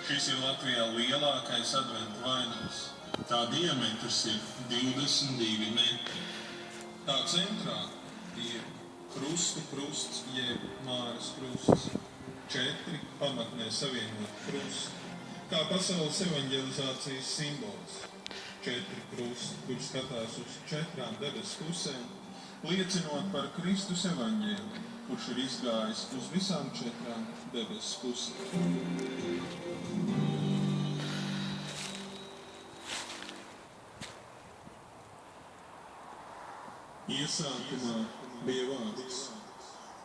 Šis ir Latvijā lielākais adventa vainags. Tā diametrs ir 22 metri. Tā centrā ir krusta krusts jeb Māras krusts. 4 pamatnē savienoti krusti. Kā pasaules evaņģelizācijas simbols. 4 krusti, kur skatās uz 4 debesu pusēm, liecinot par Kristus evaņģēli, kurš ir izgājis uz visām 4 debesu pusēm. Iesākumā bija vārds,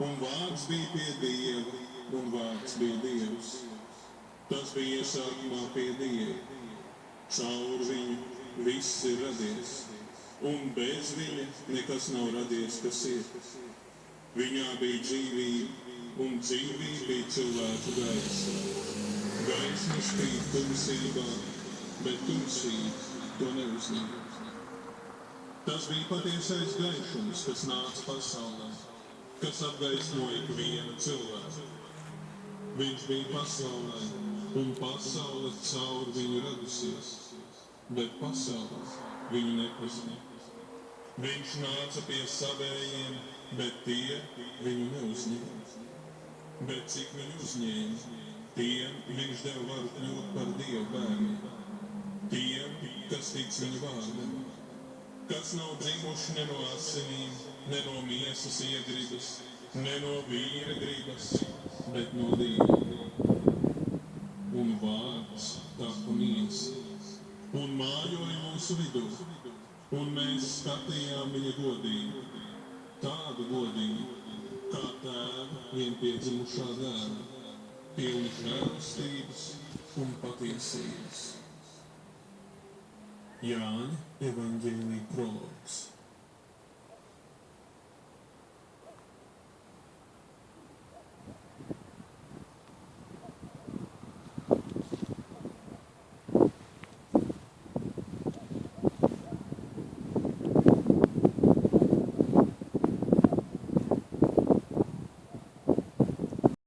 un vārds bija pie Dieva, un vārds bija Dievs. Tas bija iesākumā pie Dieva. Caur viņu viss ir radies, un bez viņa nekas nav radies, kas ir. Viņā bija dzīvība, un dzīvība bija cilvēku gaisma. Gaisma spīd tumsībā, bet tumsība to neuzņem. Tas bija patiesais gaišums, kas nāca pasaulē, kas apgaismoja ikvienu cilvēku. Viņš bija pasaulē, un pasaule caur viņu radusies, bet pasaule viņu nepazīst. Viņš nāca pie savējiem, bet tie viņu neuzņēma. Bet cik viņu uzņēma, tiem viņš deva varu kļūt par Dieva bērniem, tiem, kas tic viņa vārdam. Kas nav dzimuši ne no asinīm, ne no miesas iegribas, ne no vīra gribas, bet no Dieva. Un vārds tapa miesa, un mājoja mūsu vidū, un mēs skatījām viņa godību, tādu godību, kā tēva vienpiedzimušā dēla, pilni žēlastības un patiesības. Jāņa evaņģēlija prologs.